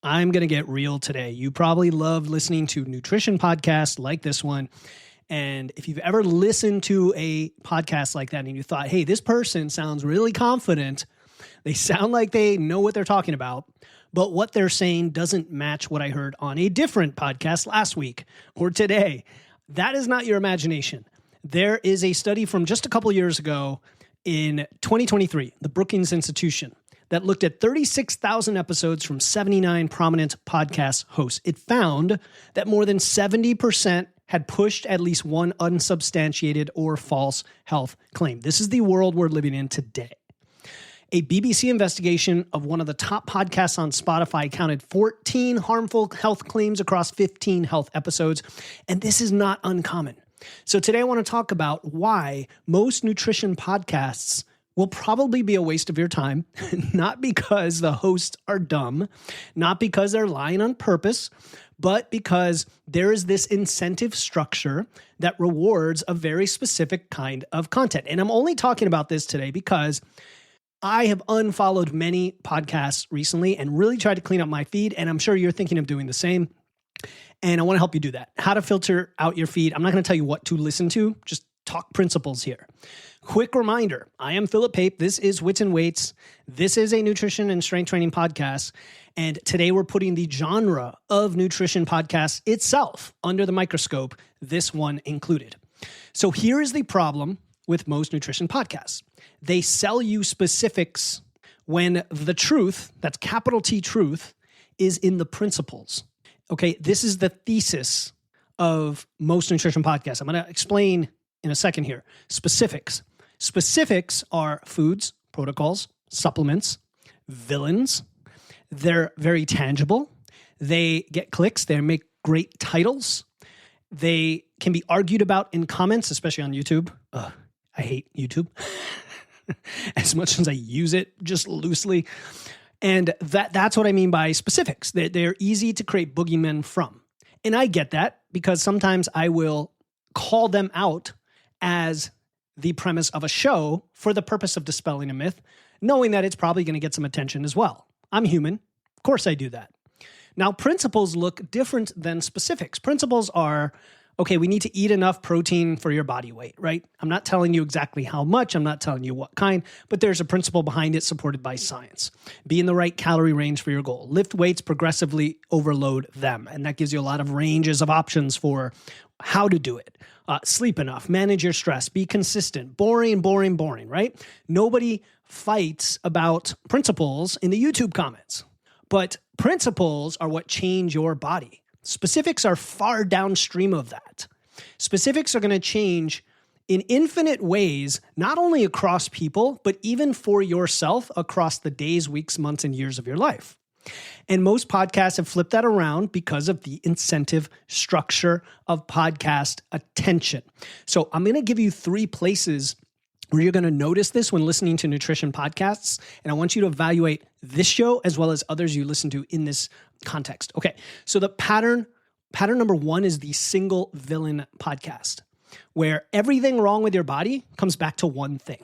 I'm going to get real today. You probably love listening to nutrition podcasts like this one. And if you've ever listened to a podcast like that and you thought, hey, this person sounds really confident, they sound like they know what they're talking about, but what they're saying doesn't match what I heard on a different podcast last week or today. That is not your imagination. There is a study from just a couple years ago in 2023, the Brookings Institution, that looked at 36,000 episodes from 79 prominent podcast hosts. It found that more than 70% had pushed at least one unsubstantiated or false health claim. This is the world we're living in today. A BBC investigation of one of the top podcasts on Spotify counted 14 harmful health claims across 15 health episodes, and this is not uncommon. So today I want to talk about why most nutrition podcasts will probably be a waste of your time, not because the hosts are dumb, not because they're lying on purpose, but because there is this incentive structure that rewards a very specific kind of content. And I'm only talking about this today because I have unfollowed many podcasts recently and really tried to clean up my feed, and I'm sure you're thinking of doing the same. And I want to help you do that. How to filter out your feed. I'm not going to tell you what to listen to, just talk principles here. Quick reminder, I am Philip Pape. This is Wits and Weights. This is a nutrition and strength training podcast. And today we're putting the genre of nutrition podcasts itself under the microscope, this one included. So here is the problem with most nutrition podcasts. They sell you specifics when the truth, that's capital T truth, is in the principles. Okay, this is the thesis of most nutrition podcasts. I'm going to explain in a second here. Specifics. Specifics are foods, protocols, supplements, villains. They're very tangible. They get clicks. They make great titles. They can be argued about in comments, especially on YouTube. I hate YouTube as much as I use it just loosely. And that's what I mean by specifics. They're easy to create boogeymen from. And I get that because sometimes I will call them out as the premise of a show for the purpose of dispelling a myth, knowing that it's probably going to get some attention as well. I'm human. Of course I do that. Now, principles look different than specifics. Principles are, okay, we need to eat enough protein for your body weight, right? I'm not telling you exactly how much. I'm not telling you what kind, but there's a principle behind it supported by science. Be in the right calorie range for your goal. Lift weights, progressively overload them. And that gives you a lot of ranges of options for how to do it. Sleep enough, manage your stress, be consistent, boring, right? Nobody fights about principles in the YouTube comments, but principles are what change your body. Specifics are far downstream of that. Specifics are going to change in infinite ways, not only across people, but even for yourself across the days, weeks, months, and years of your life. And most podcasts have flipped that around because of the incentive structure of podcast attention. So I'm going to give you 3 places where you're going to notice this when listening to nutrition podcasts. And I want you to evaluate this show as well as others you listen to in this context. Okay, so the pattern number 1 is the single villain podcast, where everything wrong with your body comes back to one thing.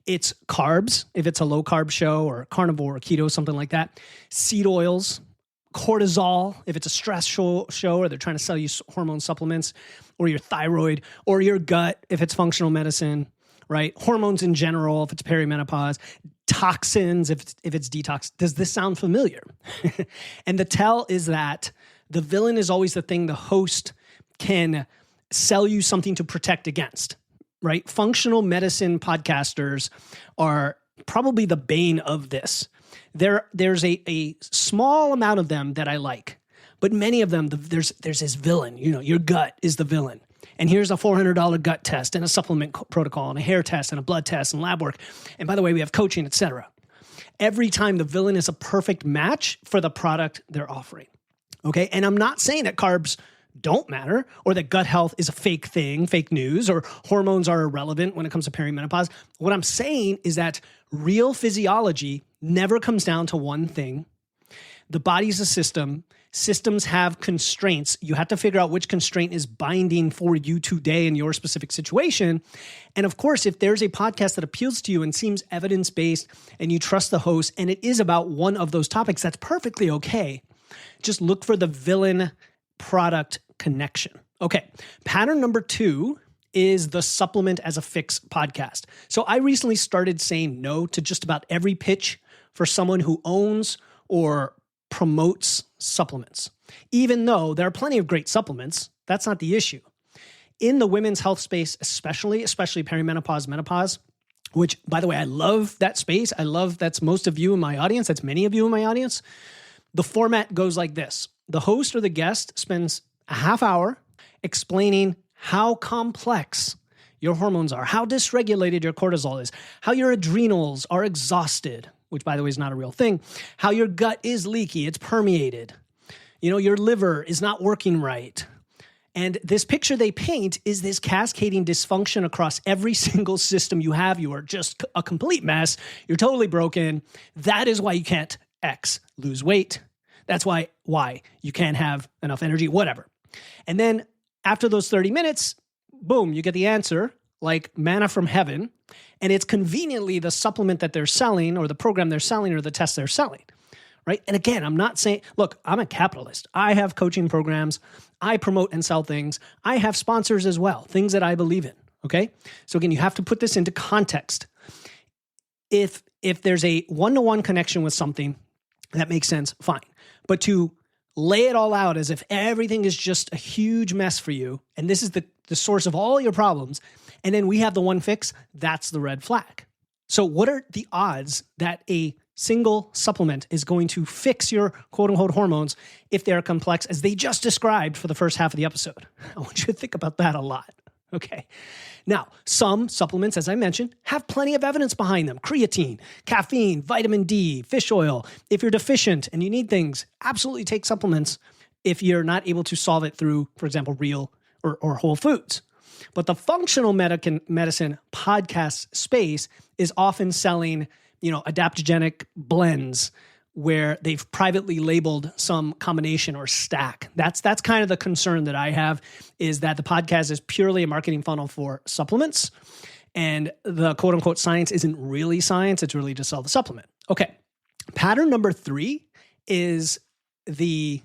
It's carbs, if it's a low carb show, or carnivore or keto, something like that. Seed oils, cortisol, if it's a stress show or they're trying to sell you hormone supplements, or your thyroid, or your gut, if it's functional medicine, right? Hormones in general, if it's perimenopause, toxins, if it's detox. Does this sound familiar? And the tell is that the villain is always the thing the host can sell you something to protect against, right? Functional medicine podcasters are probably the bane of this. There's a small amount of them that I like, but many of them, there's this villain. You know, your gut is the villain. And here's a $400 gut test and a supplement protocol and a hair test and a blood test and lab work. And by the way, we have coaching, etc. Every time the villain is a perfect match for the product they're offering. Okay. And I'm not saying that carbs don't matter or that gut health is a fake thing, fake news, or hormones are irrelevant when it comes to perimenopause. What I'm saying is that real physiology never comes down to one thing. The body's a system. Systems have constraints. You have to figure out which constraint is binding for you today in your specific situation. And of course, if there's a podcast that appeals to you and seems evidence-based and you trust the host and it is about one of those topics, that's perfectly okay. Just look for the villain product connection. Okay. Pattern number 2 is the supplement as a fix podcast. So I recently started saying no to just about every pitch for someone who owns or promotes supplements. Even though there are plenty of great supplements, that's not the issue. In the women's health space, especially perimenopause, menopause, which, by the way, I love that space. I love that's most of you in my audience. That's many of you in my audience. The format goes like this. The host or the guest spends a half hour explaining how complex your hormones are, how dysregulated your cortisol is, how your adrenals are exhausted, which, by the way, is not a real thing, how your gut is leaky, it's permeated, your liver is not working right. And this picture they paint is this cascading dysfunction across every single system you have. You are just a complete mess. You're totally broken. That is why you can't lose weight. That's why you can't have enough energy, whatever. And then after those 30 minutes, boom, you get the answer like manna from heaven. And it's conveniently the supplement that they're selling or the program they're selling or the test they're selling. Right. And again, I'm not saying, look, I'm a capitalist. I have coaching programs. I promote and sell things. I have sponsors as well, things that I believe in. Okay. So again, you have to put this into context. If there's a one-to-one connection with something that makes sense, fine. But to lay it all out as if everything is just a huge mess for you, and this is the source of all your problems, and then we have the one fix, that's the red flag. So what are the odds that a single supplement is going to fix your quote-unquote hormones if they're complex, as they just described for the first half of the episode? I want you to think about that a lot. Okay. Now, some supplements, as I mentioned, have plenty of evidence behind them. Creatine, caffeine, vitamin D, fish oil. If you're deficient and you need things, absolutely take supplements if you're not able to solve it through, for example, real or whole foods. But the functional medicine podcast space is often selling, adaptogenic blends where they've privately labeled some combination or stack. That's kind of the concern that I have, is that the podcast is purely a marketing funnel for supplements, and the quote unquote science isn't really science. It's really to sell the supplement. Okay. Pattern number 3 is the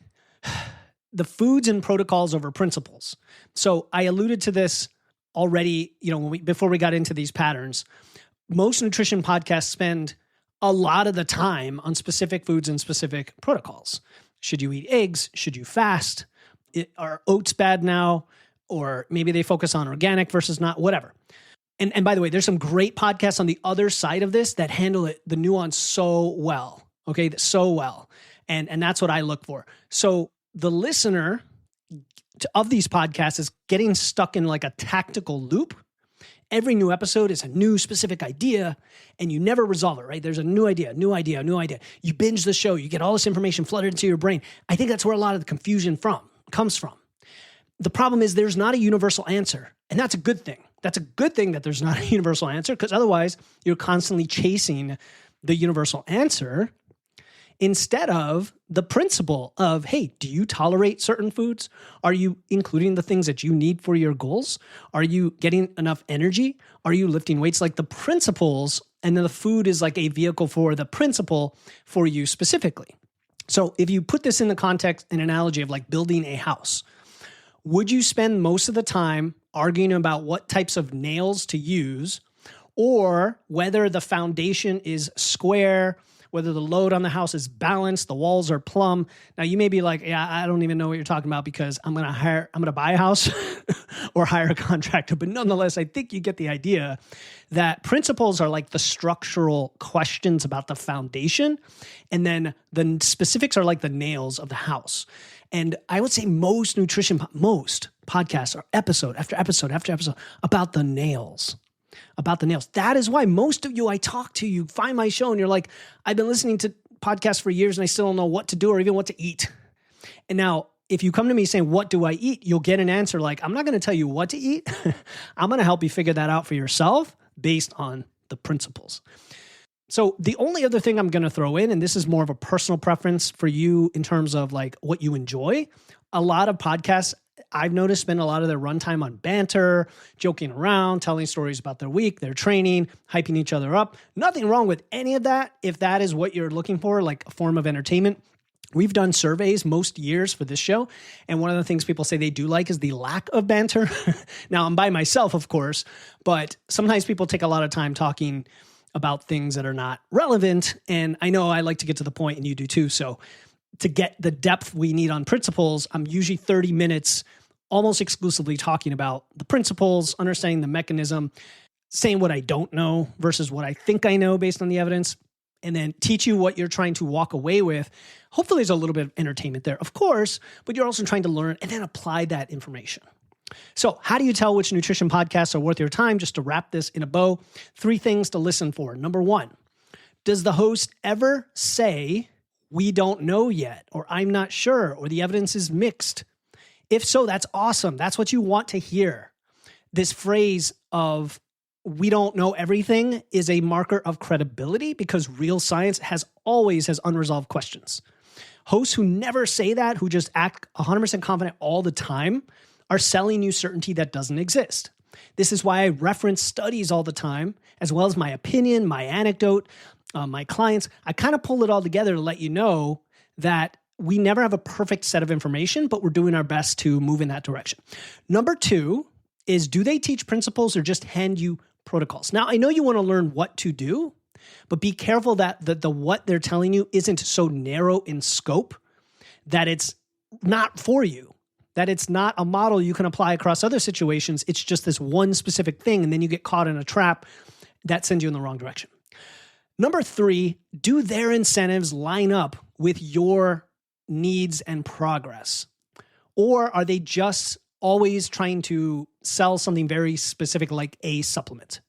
foods and protocols over principles. So I alluded to this already, before we got into these patterns. Most nutrition podcasts spend a lot of the time on specific foods and specific protocols. Should you eat eggs? Should you fast? Are oats bad now? Or maybe they focus on organic versus not, whatever. And by the way, there's some great podcasts on the other side of this that handle the nuance so well. Okay, so well. And that's what I look for. So the listener of these podcasts is getting stuck in like a tactical loop. Every new episode is a new specific idea, and you never resolve it, right? There's a new idea. You binge the show. You get all this information flooded into your brain. I think that's where a lot of the confusion comes from. The problem is there's not a universal answer, and that's a good thing. That's a good thing that there's not a universal answer, because otherwise you're constantly chasing the universal answer instead of the principle of, hey, do you tolerate certain foods? Are you including the things that you need for your goals? Are you getting enough energy? Are you lifting weights? Like the principles, and then the food is like a vehicle for the principle for you specifically. So if you put this in the context, an analogy of like building a house, would you spend most of the time arguing about what types of nails to use, or whether the foundation is square, whether the load on the house is balanced, the walls are plumb? Now you may be like, yeah, I don't even know what you're talking about, because I'm going to buy a house or hire a contractor. But nonetheless, I think you get the idea that principles are like the structural questions about the foundation. And then the specifics are like the nails of the house. And I would say most podcasts are episode after episode after episode about the nails. That is why most of you I talk to, you find my show and you're like, I've been listening to podcasts for years and I still don't know what to do or even what to eat. And now if you come to me saying, what do I eat? You'll get an answer like, I'm not going to tell you what to eat. I'm going to help you figure that out for yourself based on the principles. So the only other thing I'm going to throw in, and this is more of a personal preference for you in terms of like what you enjoy, a lot of podcasts I've noticed spend a lot of their runtime on banter, joking around, telling stories about their week, their training, hyping each other up. Nothing wrong with any of that if that is what you're looking for, like a form of entertainment. We've done surveys most years for this show, and one of the things people say they do like is the lack of banter. Now, I'm by myself, of course, but sometimes people take a lot of time talking about things that are not relevant, and I know I like to get to the point, and you do too. So to get the depth we need on principles, I'm usually 30 minutes almost exclusively talking about the principles, understanding the mechanism, saying what I don't know versus what I think I know based on the evidence, and then teach you what you're trying to walk away with. Hopefully there's a little bit of entertainment there, of course, but you're also trying to learn and then apply that information. So how do you tell which nutrition podcasts are worth your time? Just to wrap this in a bow, 3 things to listen for. Number 1, does the host ever say, "We don't know yet," or "I'm not sure," or "the evidence is mixed"? If so, that's awesome. That's what you want to hear. This phrase of "we don't know everything" is a marker of credibility because real science always has unresolved questions. Hosts who never say that, who just act 100% confident all the time, are selling you certainty that doesn't exist. This is why I reference studies all the time, as well as my opinion, my anecdote, my clients. I kind of pull it all together to let you know that we never have a perfect set of information, but we're doing our best to move in that direction. Number 2 is, do they teach principles or just hand you protocols? Now, I know you want to learn what to do, but be careful that the what they're telling you isn't so narrow in scope that it's not for you, that it's not a model you can apply across other situations. It's just this one specific thing, and then you get caught in a trap that sends you in the wrong direction. Number 3, do their incentives line up with your needs and progress? Or are they just always trying to sell something very specific like a supplement,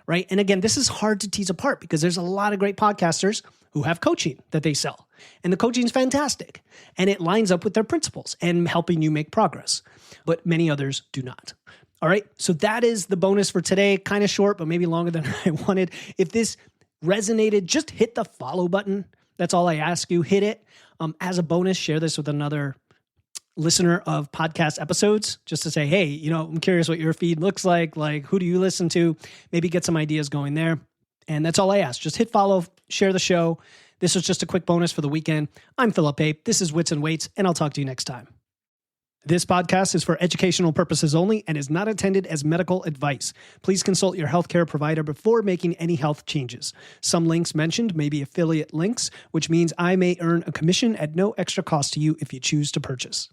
right? And again, this is hard to tease apart because there's a lot of great podcasters who have coaching that they sell. And the coaching is fantastic. And it lines up with their principles and helping you make progress. But many others do not. All right. So that is the bonus for today. Kind of short, but maybe longer than I wanted. If this resonated, just hit the follow button. That's all I ask you. Hit it. As a bonus, share this with another listener of podcast episodes, just to say, hey, I'm curious what your feed looks like who do you listen to? Maybe get some ideas going there. And that's all I ask. Just hit follow, share the show. This was just a quick bonus for the weekend. I'm Philip Pape. This is Wits and Weights, and I'll talk to you next time. This podcast is for educational purposes only and is not intended as medical advice. Please consult your healthcare provider before making any health changes. Some links mentioned may be affiliate links, which means I may earn a commission at no extra cost to you if you choose to purchase.